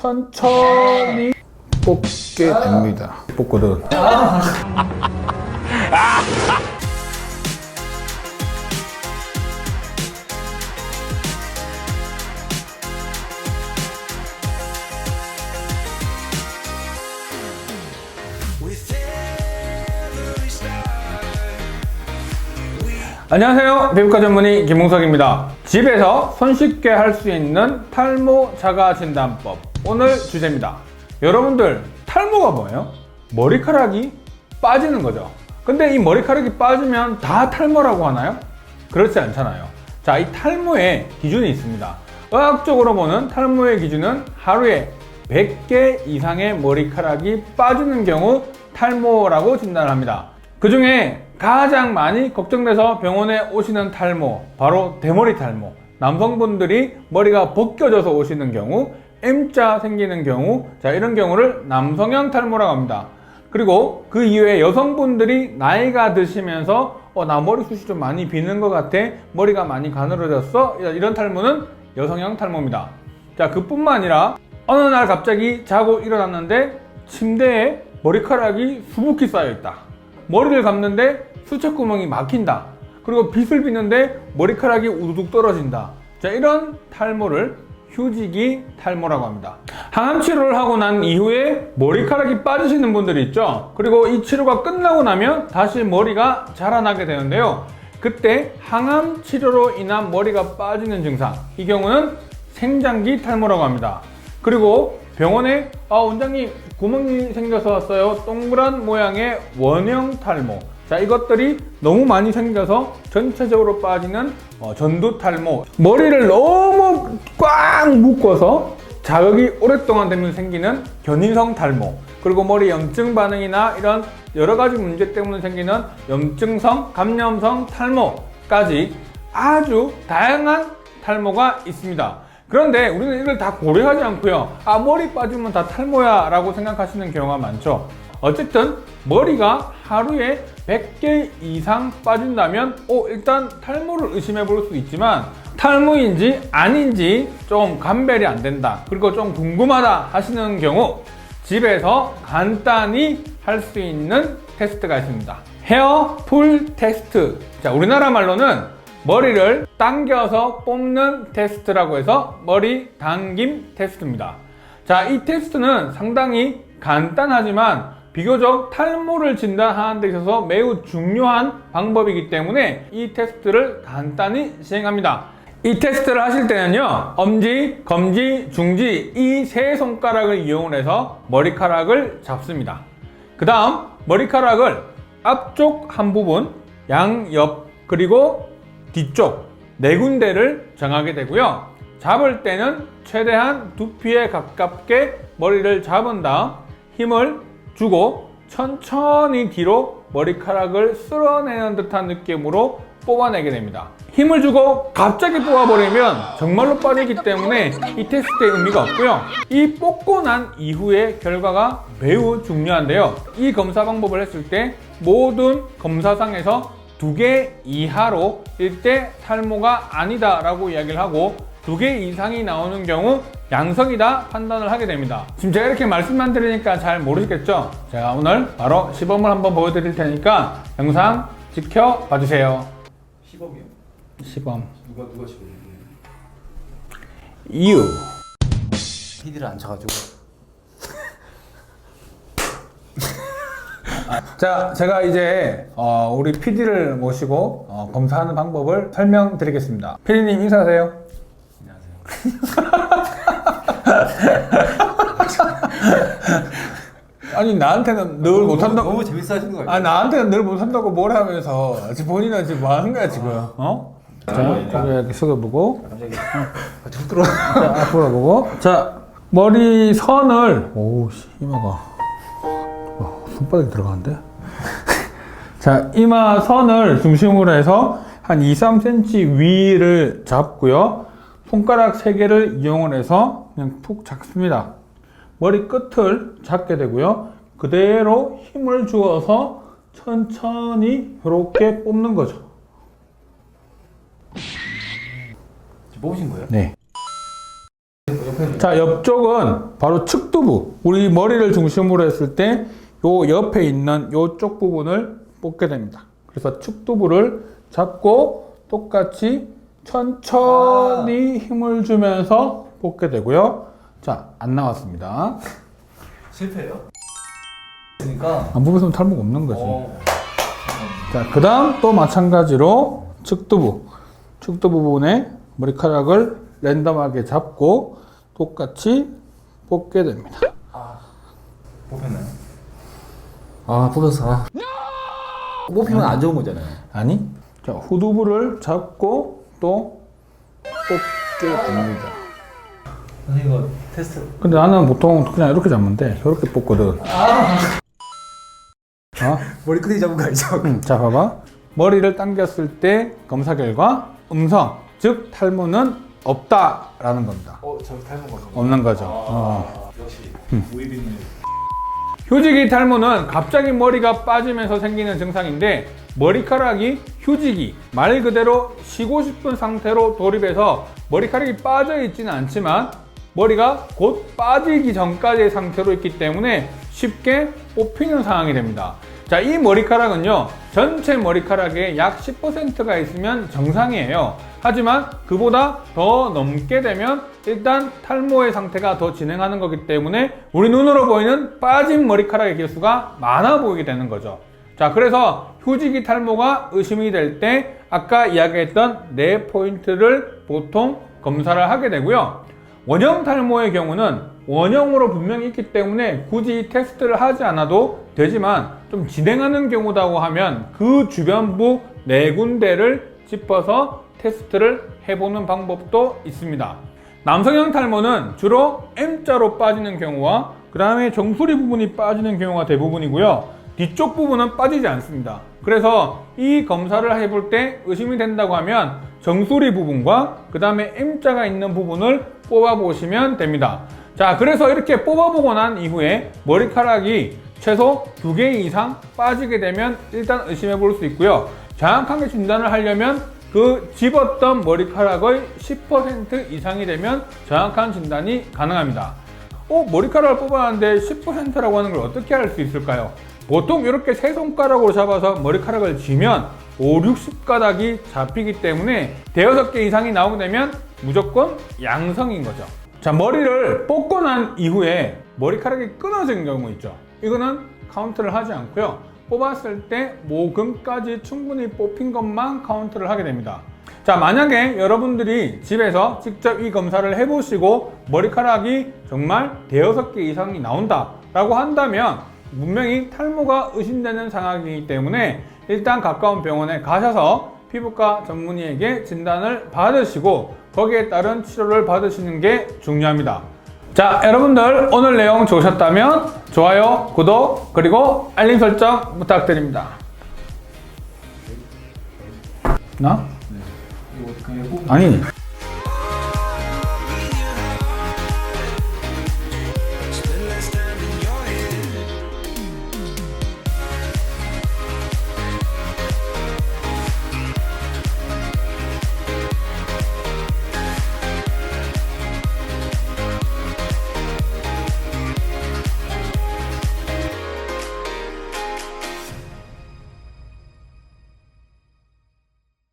천천히 뽑게 됩니다. 뽑거든. 안녕하세요. 피부과 전문의 김홍석입니다. 집에서 손쉽게 할 수 있는 탈모 자가 진단법, 오늘 주제입니다. 여러분들, 탈모가 뭐예요? 머리카락이 빠지는 거죠. 근데 이 머리카락이 빠지면 다 탈모라고 하나요? 그렇지 않잖아요. 자, 이 탈모의 기준이 있습니다. 의학적으로 보는 탈모의 기준은 하루에 100개 이상의 머리카락이 빠지는 경우 탈모라고 진단을 합니다. 그 중에 가장 많이 걱정돼서 병원에 오시는 탈모, 바로 대머리 탈모. 남성분들이 머리가 벗겨져서 오시는 경우, M자 생기는 경우, 자, 이런 경우를 남성형 탈모라고 합니다. 그리고 그 이외에 여성분들이 나이가 드시면서 나 머리숱이 좀 많이 비는 것 같아, 머리가 많이 가늘어졌어, 이런 탈모는 여성형 탈모입니다. 자, 그뿐만 아니라 어느 날 갑자기 자고 일어났는데 침대에 머리카락이 수북히 쌓여 있다. 머리를 감는데 수척구멍이 막힌다. 그리고 빗을 비는데 머리카락이 우두둑 떨어진다. 자, 이런 탈모를 휴지기 탈모라고 합니다. 항암 치료를 하고 난 이후에 머리카락이 빠지시는 분들이 있죠. 그리고 이 치료가 끝나고 나면 다시 머리가 자라나게 되는데요. 그때 항암 치료로 인한 머리가 빠지는 증상, 이 경우는 생장기 탈모라고 합니다. 그리고 병원에 원장님 구멍이 생겨서 왔어요. 동그란 모양의 원형 탈모. 자, 이것들이 너무 많이 생겨서 전체적으로 빠지는 전두 탈모. 머리를 너무 꽉 묶어서 자극이 오랫동안 되면 생기는 견인성 탈모. 그리고 머리 염증 반응이나 이런 여러 가지 문제 때문에 생기는 염증성, 감염성 탈모까지 아주 다양한 탈모가 있습니다. 그런데 우리는 이걸 다 고려하지 않고요. 머리 빠지면 다 탈모야 라고 생각하시는 경우가 많죠. 어쨌든 머리가 하루에 100개 이상 빠진다면 일단 탈모를 의심해 볼 수 있지만, 탈모인지 아닌지 좀 감별이 안 된다, 그리고 좀 궁금하다 하시는 경우 집에서 간단히 할 수 있는 테스트가 있습니다. 헤어 풀 테스트. 자, 우리나라 말로는 머리를 당겨서 뽑는 테스트라고 해서 머리 당김 테스트입니다. 자, 이 테스트는 상당히 간단하지만 비교적 탈모를 진단하는 데 있어서 매우 중요한 방법이기 때문에 이 테스트를 간단히 시행합니다. 이 테스트를 하실 때는요, 엄지, 검지, 중지 이 세 손가락을 이용해서 머리카락을 잡습니다. 그 다음 머리카락을 앞쪽 한 부분, 양옆, 그리고 뒤쪽 네 군데를 정하게 되고요. 잡을 때는 최대한 두피에 가깝게 머리를 잡은 다음 힘을 주고 천천히 뒤로 머리카락을 쓸어내는 듯한 느낌으로 뽑아내게 됩니다. 힘을 주고 갑자기 뽑아버리면 정말로 빠지기 때문에 이 테스트의 의미가 없고요. 이 뽑고 난 이후의 결과가 매우 중요한데요. 이 검사 방법을 했을 때 모든 검사상에서 2개 이하로 일대 탈모가 아니다 라고 이야기를 하고, 2개 이상이 나오는 경우 양성이다 판단을 하게 됩니다. 지금 제가 이렇게 말씀만 드리니까 잘 모르시겠죠? 제가 오늘 바로 시범을 한번 보여드릴 테니까 영상 지켜봐 주세요. 시범이요? 시범. 누가 시범이에요? 이유. PD를 안 쳐가지고. 자, 제가 이제 우리 PD를 모시고 검사하는 방법을 설명드리겠습니다. PD님 인사하세요. 아니, 나한테는 늘 못한다고. 너무 재밌어 하시는 거 아니에요? 나한테는 늘 못한다고 뭘 하면서 지금 본인은 지금 뭐 하는 거야 지금? 자, 고개 이렇게 숙여보고, 갑자기 툭 들어. 자, 앞으로 보고, 자, 머리 선을, 오우, 이마가 손바닥이 들어가는데? 자, 이마 선을 중심으로 해서 한 2-3cm 위를 잡고요. 손가락 3개를 이용을 해서 그냥 푹 잡습니다. 머리 끝을 잡게 되고요. 그대로 힘을 주어서 천천히 이렇게 뽑는 거죠. 뽑으신 거예요? 네. 자, 옆쪽은 바로 측두부. 우리 머리를 중심으로 했을 때 요 옆에 있는 요쪽 부분을 뽑게 됩니다. 그래서 측두부를 잡고 똑같이 천천히 힘을 주면서 뽑게 되고요. 자, 안 나왔습니다. 실패예요? 그러니까 안 뽑으면 탈모가 없는 거지. 자, 그 다음 또 마찬가지로 측두부 부분에 머리카락을 랜덤하게 잡고 똑같이 뽑게 됩니다. 뽑혔나요? 뽑혔어. 뽑히면 안 좋은 거잖아요. 아니, 자, 후두부를 잡고 또 뽑게 됩니다. 선생님 이거 테스트. 근데 나는 보통 그냥 이렇게 잡으면 돼. 이렇게 뽑거든. 머리끄댕이 잡은 거 알죠? 자, 봐봐. 머리를 당겼을 때 검사 결과 음성, 즉 탈모는 없다라는 겁니다. 저 닮은 거. 없는 거죠. 역시 우입이네. 휴지기 탈모는 갑자기 머리가 빠지면서 생기는 증상인데 머리카락이 휴지기, 말 그대로 쉬고 싶은 상태로 돌입해서 머리카락이 빠져 있지는 않지만 머리가 곧 빠지기 전까지의 상태로 있기 때문에 쉽게 뽑히는 상황이 됩니다. 자, 이 머리카락은요, 전체 머리카락의 약 10%가 있으면 정상이에요. 하지만 그보다 더 넘게 되면 일단 탈모의 상태가 더 진행하는 거기 때문에 우리 눈으로 보이는 빠진 머리카락의 개수가 많아 보이게 되는 거죠. 자, 그래서 휴지기 탈모가 의심이 될 때 아까 이야기했던 4포인트를 보통 검사를 하게 되고요. 원형 탈모의 경우는 원형으로 분명히 있기 때문에 굳이 테스트를 하지 않아도 되지만 좀 진행하는 경우다고 하면 그 주변부 4군데를 짚어서 테스트를 해보는 방법도 있습니다. 남성형 탈모는 주로 M자로 빠지는 경우와 그 다음에 정수리 부분이 빠지는 경우가 대부분이고요. 뒤쪽 부분은 빠지지 않습니다. 그래서 이 검사를 해볼 때 의심이 된다고 하면 정수리 부분과 그 다음에 M자가 있는 부분을 뽑아 보시면 됩니다. 자, 그래서 이렇게 뽑아보고 난 이후에 머리카락이 최소 2개 이상 빠지게 되면 일단 의심해 볼 수 있고요. 정확하게 진단을 하려면 그 집었던 머리카락의 10% 이상이 되면 정확한 진단이 가능합니다. 머리카락을 뽑았는데 10%라고 하는 걸 어떻게 알 수 있을까요? 보통 이렇게 세 손가락으로 잡아서 머리카락을 쥐면 5, 60가닥이 잡히기 때문에 대여섯 개 이상이 나오게 되면 무조건 양성인 거죠. 자, 머리를 뽑고 난 이후에 머리카락이 끊어진 경우 있죠. 이거는 카운트를 하지 않고요. 뽑았을 때 모근까지 충분히 뽑힌 것만 카운트를 하게 됩니다. 자, 만약에 여러분들이 집에서 직접 이 검사를 해보시고 머리카락이 정말 대여섯 개 이상이 나온다 라고 한다면 분명히 탈모가 의심되는 상황이기 때문에 일단 가까운 병원에 가셔서 피부과 전문의에게 진단을 받으시고 거기에 따른 치료를 받으시는 게 중요합니다. 자, 여러분들 오늘 내용 좋으셨다면 좋아요, 구독, 그리고 알림 설정 부탁드립니다. 나? 이거 어떻게 해요? 아니.